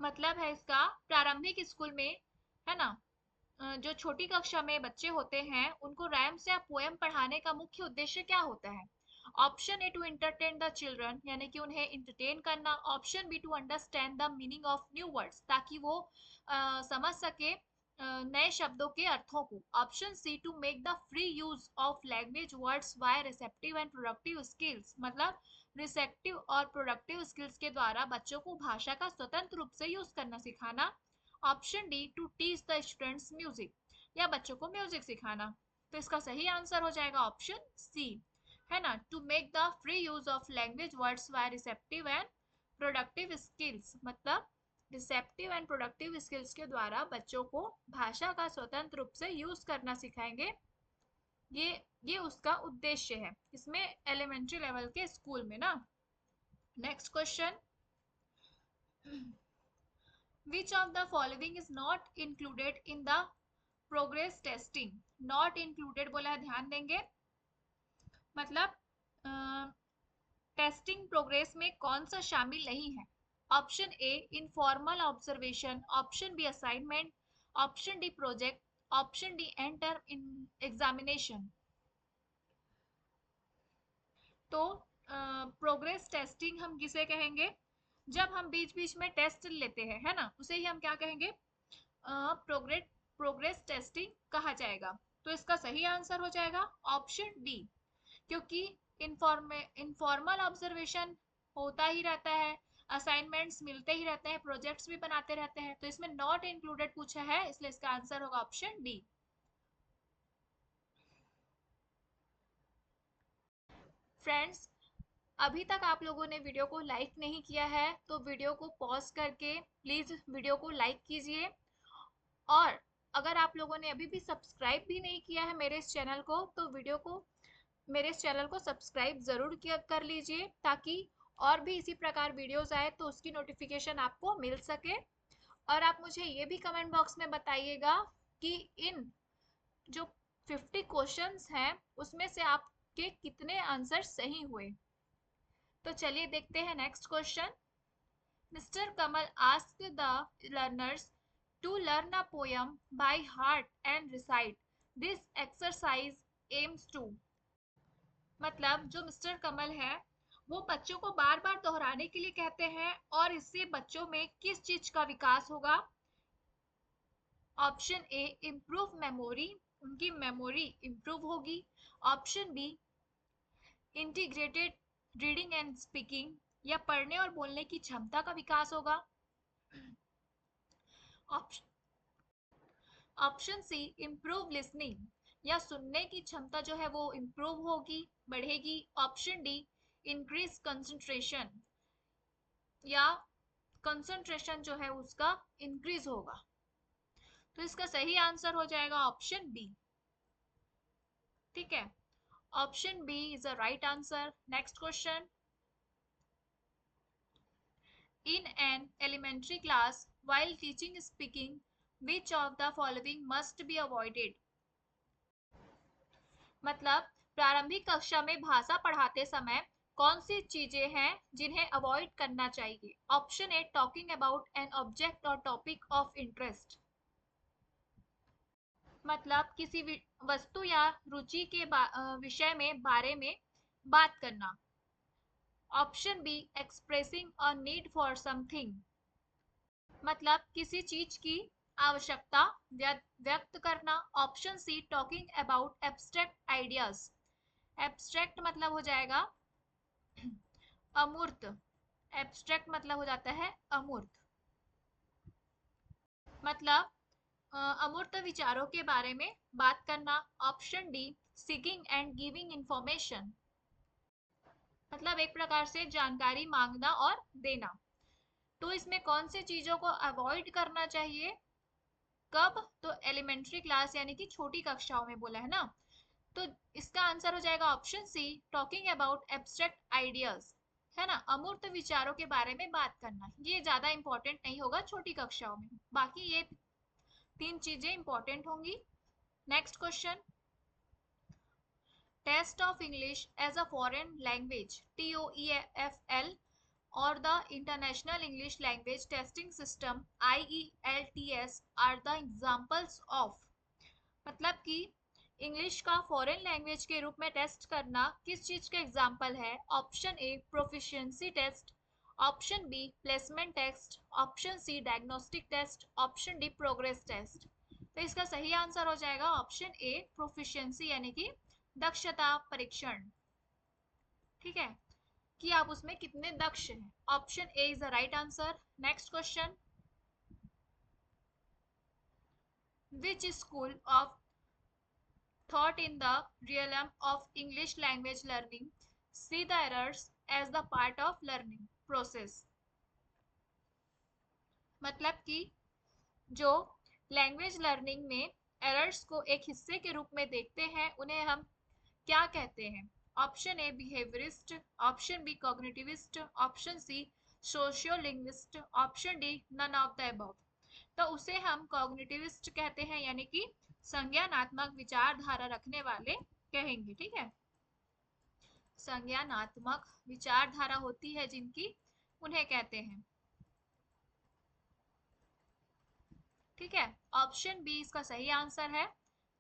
मतलब है इसका प्रारंभिक school में, है ना, जो छोटी कक्षा में बच्चे होते हैं उनको राइम्स या पोएम पढ़ाने का मुख्य उद्देश्य क्या होता है। Option A to entertain the children, यानी कि उन्हें इंटरटेन करना। Option B to understand the meaning of new words, ताकि वो समझ सके नए शब्दों के अर्थों को। Option C to make the free use of language words by receptive and productive skills, मतलब रिसेप्टिव और प्रोडक्टिव स्किल्स के द्वारा बच्चों को भाषा का स्वतंत्र रूप से यूज करना सिखाना। Option D to teach the students music, या बच्चों को म्यूजिक सिखाना, तो इसका सही आंसर हो जाएगा ऑप्शन सी, है ना, to make the free use of language words by receptive and productive skills, मतलब रिसेप्टिव एंड प्रोडक्टिव स्किल्स के द्वारा बच्चों को भाषा का स्वतंत्र रूप से यूज करना सिखाएंगे। ये ये उसका उद्देश्य है इसमें एलिमेंट्री लेवल के स्कूल में ना। Next question, which of the following is not included in the progress testing, not included बोला है, ध्यान देंगे, मतलब टेस्टिंग प्रोग्रेस में कौन सा शामिल नहीं है। Option A informal observation, option B assignment, option D project, option D enter in examination, तो प्रोग्रेस टेस्टिंग हम किसे कहेंगे, जब हम बीच बीच में टेस्ट लेते हैं, है ना, उसे ही हम क्या कहेंगे, प्रोग्रेस प्रोग्रेस टेस्टिंग कहा जाएगा। तो इसका सही आंसर हो जाएगा ऑप्शन डी, क्योंकि इनफॉर्मल ऑब्जर्वेशन होता ही रहता है, असाइनमेंट्स मिलते ही रहते हैं, प्रोजेक्ट्स भी बनाते रहते हैं, तो इसमें नॉट इंक्लूडेड पूछा है, इसलिए इसका आंसर होगा ऑप्शन डी। फ्रेंड्स, अभी तक आप लोगों ने वीडियो को लाइक नहीं किया है तो वीडियो को पॉज करके प्लीज वीडियो को लाइक कीजिए, और अगर आप लोगों ने अभी भी सब्सक्राइब भी नहीं किया है मेरे इस चैनल को तो मेरे इस चैनल को सब्सक्राइब जरूर किया कर लीजिए, ताकि और भी इसी प्रकार वीडियोस आए तो उसकी नोटिफिकेशन आपको मिल सके। और आप मुझे ये भी कमेंट बॉक्स में बताइएगा कि इन जो 50 क्वेश्चंस हैं उसमें से आपके कितने आंसर सही हुए। तो चलिए देखते हैं next question. Mister Kamal asked the learners to learn a poem by heart and recite this exercise aims to, मतलब जो मिस्टर कमल है वो बच्चों को बार बार दोहराने के लिए कहते हैं, और इससे बच्चों में किस चीज का विकास होगा। ऑप्शन ए इम्प्रूव मेमोरी, उनकी मेमोरी इम्प्रूव होगी। Option be integrated reading and speaking, या पढ़ने और बोलने की क्षमता का विकास होगा। ऑप्शन सी इम्प्रूव लिसनिंग, या सुनने की क्षमता जो है वो इम्प्रूव होगी, बढ़ेगी। ऑप्शन डी इंक्रीज कंसंट्रेशन, या कंसंट्रेशन जो है उसका इंक्रीज होगा, तो इसका सही आंसर हो जाएगा ऑप्शन बी। ठीक है, option B is the right answer. Next question, in an elementary class while teaching speaking which of the following must be avoided. मतलब प्रारंभिक कक्षा में भाषा पढ़ाते समय कौन सी चीजें हैं जिन्हें अवॉइड करना चाहिए। Option A, talking about an object और टॉपिक ऑफ इंटरेस्ट। मतलब किसी वस्तु या रुचि के विषय में बारे में बात करना। Option B, expressing a need for something. मतलब किसी चीज की आवश्यकता व्यक्त करना। Option C, talking about abstract ideas. Abstract मतलब हो जाएगा अमूर्त। एब्स्ट्रैक्ट मतलब हो जाता है अमूर्त। मतलब अमूर्त विचारों के बारे में बात करना। Option D, seeking and giving information. मतलब एक प्रकार से जानकारी मांगना और देना। तो इसमें कौन सी चीजों को अवॉइड करना चाहिए, कब? तो एलिमेंट्री क्लास यानी कि छोटी कक्षाओं में बोला है ना। तो इसका आंसर हो जाएगा option C, talking about abstract ideas, है ना। अमूर्त विचारों के बारे में बात करना, ये ज्यादा इंपॉर्टेंट नहीं होगा छोटी कक्षाओं में, बाकी ये तीन चीजें इंपॉर्टेंट होंगी। Next question, test of English as a foreign language TOEFL or the International English Language Testing System IELTS are the examples of। मतलब कि इंग्लिश का फॉरेन लैंग्वेज के रूप में टेस्ट करना किस चीज का एग्जाम्पल है। Option A, proficiency test. Option B, placement test. Option C, diagnostic test. Option D, progress test. तो इसका सही आंसर हो जाएगा ऑप्शन ए, प्रोफिशिएंसी यानी कि दक्षता परीक्षण। ठीक है, कि आप उसमें कितने दक्ष हैं। Option A is the right answer. Next question, which school of thought in the realm of English language learning see the errors as the part of learning process। मतलब कि जो लैंग्वेज लर्निंग में एरर्स को एक हिस्से के रूप में देखते हैं उन्हें हम क्या कहते हैं। Option A, behaviourist. Option B, cognitivist. Option C, sociolinguist. Option D, none of the above. तो उसे हम कॉग्निटिविस्ट कहते हैं, यानी कि संज्ञानात्मक विचारधारा रखने वाले कहेंगे। ठीक है, संज्ञानात्मक विचारधारा होती है जिनकी, उन्हें कहते हैं। ठीक है, ऑप्शन बी इसका सही आंसर है।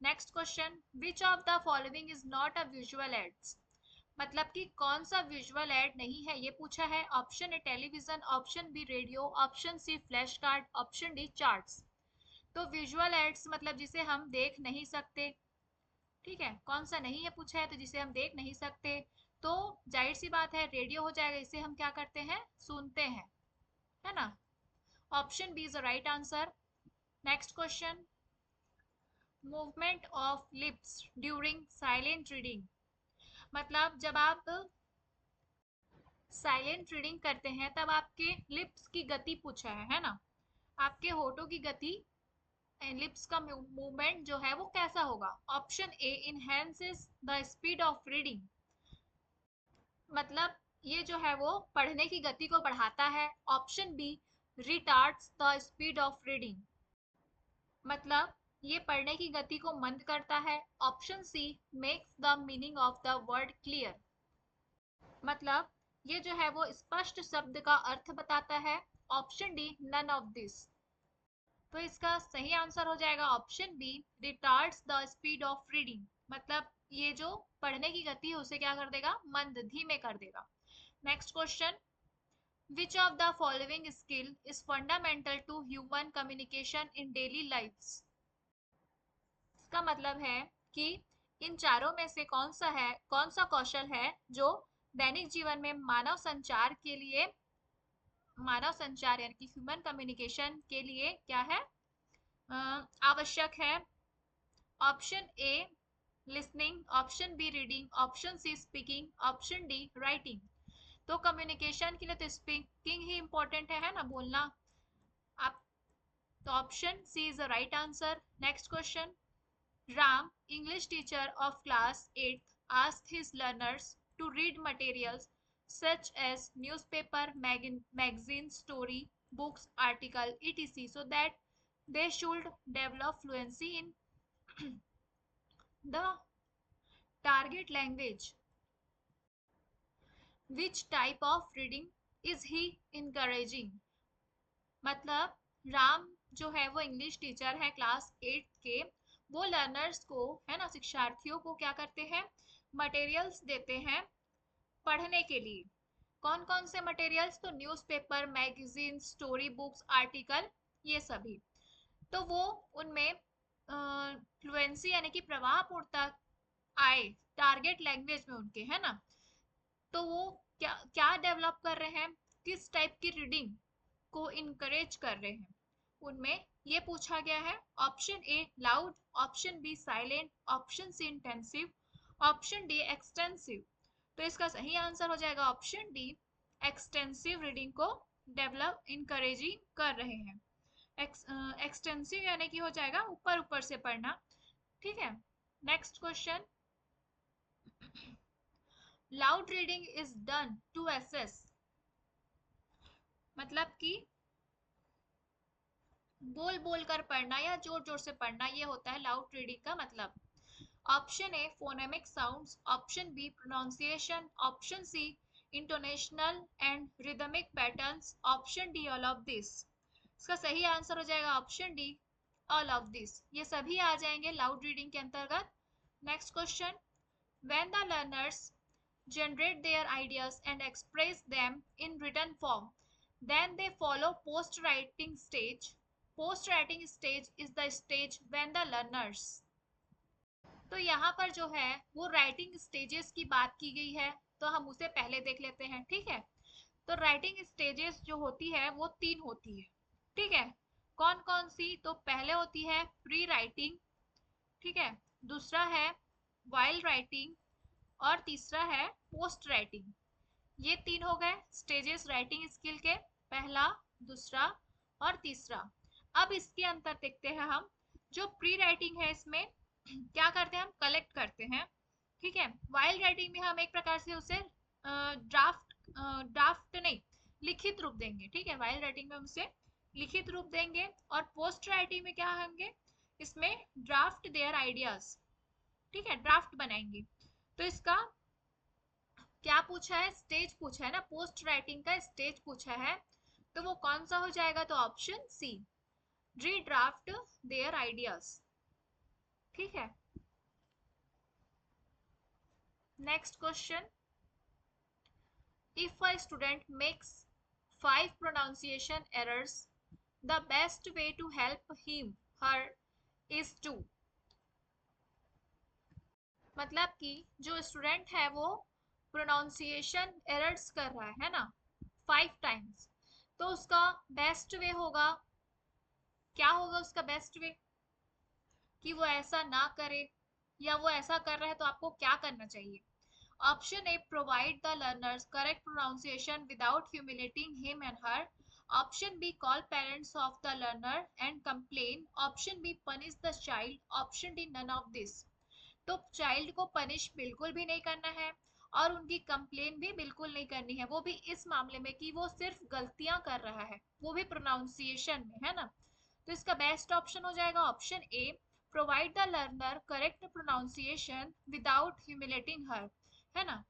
Next question, which of the following is not a visual aids. मतलब कि कौन सा विजुअल एड नहीं है, ये पूछा है। Option A, television. Option B, radio. Option C, flash card. Option D, charts. तो विजुअल एड्स मतलब जिसे हम देख नहीं सकते। ठीक है, कौन सा नहीं है पूछा है, तो जिसे हम देख नहीं सकते, तो जाहिर सी बात है रेडियो हो जाएगा। इसे हम क्या करते हैं, सुनते हैं, है ना। Option B is the right answer. Next question, movement of lips during silent reading. मतलब जब आप साइलेंट रीडिंग करते हैं तब आपके लिप्स की गति पूछा है ना। आपके होठों की गति, लिप्स का मूवमेंट जो है वो कैसा होगा। Option A, enhances the speed of reading. मतलब ये जो है वो पढ़ने की गति को बढ़ाता है। Option B, retards the speed of reading. मतलब ये पढ़ने की गति को मंद करता है। Option C, makes the meaning of the word clear. मतलब ये जो है वो स्पष्ट शब्द का अर्थ बताता है। Option D, none of this. तो इसका सही आंसर हो जाएगा option B, retards the speed of reading. मतलब ये जो पढ़ने की गति है उसे क्या कर देगा, मंद, धीमे कर देगा। Next question, which of the following skill is fundamental to human communication in daily life. इसका मतलब है कि इन चारों में से कौन सा कौशल है जो दैनिक जीवन में मानव संचार यानी कि ह्यूमन कम्युनिकेशन के लिए क्या है, आवश्यक है। Option A, listening. Option B, reading. Option C, speaking. Option D, writing. तो कम्युनिकेशन के लिए तो स्पीकिंग ही इंपॉर्टेंट है ना, बोलना। आप तो option C is the right answer. Next question, Ram, English teacher of class 8th, asked his learners to read materials such as newspaper, magazine, story, books, article, etc. so that They should develop fluency in the target language. Which type of reading is he encouraging? मतलब राम जो है वो English teacher है class 8 के, वो learners को है ना, शिक्षार्थियों को क्या करते हैं, मटेरियल्स देते हैं पढ़ने के लिए। कौन कौन से मटेरियल्स? तो newspaper, magazine, story books, article, ये सभी। तो वो उनमें फ्लुएंसी यानी कि प्रवाह पूर्णता आए टारगेट लैंग्वेज में उनके, है ना। तो वो क्या क्या डेवलप कर रहे हैं, किस टाइप की रीडिंग को इनकरेज कर रहे हैं, उनमें ये पूछा गया है। Option A loud, option B silent, option C intensive, option D extensive. तो इसका सही आंसर हो जाएगा ऑप्शन डी, एक्सटेंसिव रीडिंग को डेवलप इनकरेजिंग कर रहे हैं। एक्सटेंसिव यानी कि हो जाएगा ऊपर ऊपर से पढ़ना, ठीक है। Next question, loud reading is done to assess, मतलब कि बोल बोल कर पढ़ना या जोर जोर से पढ़ना, ये होता है लाउड रीडिंग का मतलब। Option A phonemic sounds, option B pronunciation, option C intonational and rhythmic patterns, option D all of this. इसका सही आंसर हो जाएगा option D, all of this. ये सभी आ जाएंगे लाउड रीडिंग के अंतर्गत। Next question, when the learners generate their ideas and express them in written form, then they follow post writing stage. Post writing stage is the stage when the learners, तो यहाँ पर जो है वो writing stages की बात की गई है, तो हम उसे पहले देख लेते हैं, ठीक है। तो राइटिंग स्टेजेस जो होती है वो 3 होती है, ठीक है। कौन कौन सी? तो पहले होती है प्री राइटिंग, ठीक है, दूसरा है वाइल राइटिंग, और तीसरा है पोस्ट राइटिंग। ये 3 हो गए स्टेजेस राइटिंग स्किल के, पहला, दूसरा और तीसरा। अब इसके अंतर देखते हैं हम। जो प्री राइटिंग है इसमें क्या करते हैं, हम कलेक्ट करते हैं, ठीक है। वाइल राइटिंग में हम एक प्रकार से उसे ड्राफ्ट नहीं, लिखित रूप देंगे, ठीक है। वाइल राइटिंग में हम उसे लिखित रूप देंगे, और पोस्ट राइटिंग में क्या होंगे, इसमें ड्राफ्ट देयर आइडियाज, ठीक है, ड्राफ्ट बनाएंगे। तो इसका क्या पूछा है, स्टेज पूछा है ना, पोस्ट राइटिंग का स्टेज पूछा है, तो वो कौन सा हो जाएगा, तो option C, redraft their ideas, ठीक है। Next question, if a student makes 5 pronunciation errors, the best way to help him her is to, मतलब कि जो स्टूडेंट है वो प्रोनाउंसिएशन एरर्स कर रहा है ना 5 टाइम्स, तो उसका बेस्ट वे होगा, क्या होगा उसका बेस्ट वे, कि वो ऐसा ना करे, या वो ऐसा कर रहा है तो आपको क्या करना चाहिए। Option A provide the learners correct pronunciation without humiliating him and her, option B call parents of the learner and complain, option B punish the child, option D none of this. तो child को punish बिल्कुल भी नहीं करना है, और उनकी complain भी बिल्कुल नहीं करनी है, वो भी इस मामले में कि वो सिर्फ गलतियां कर रहा है, वो भी प्रोनाउंसिएशन में, है ना। तो इसका बेस्ट ऑप्शन हो जाएगा option A, provide the learner correct pronunciation without humiliating her, है ना।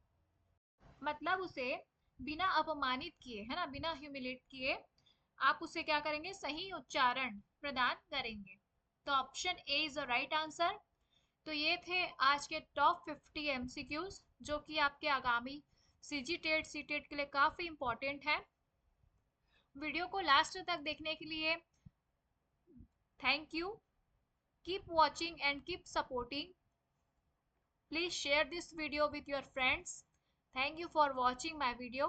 मतलब उसे बिना अपमानित किए, है ना, बिना ह्यूमिलेट किए आप उसे क्या करेंगे, सही उच्चारण प्रदान करेंगे। तो option A is the right answer. तो ये थे आज के टॉप 50 एमसीक्यूज, जो कि आपके आगामी सीजी टेट सी टेट के लिए काफ़ी इंपॉर्टेंट है। वीडियो को लास्ट तक देखने के लिए thank you. Keep watching and keep supporting. Please share this video with your friends. Thank you for watching my video.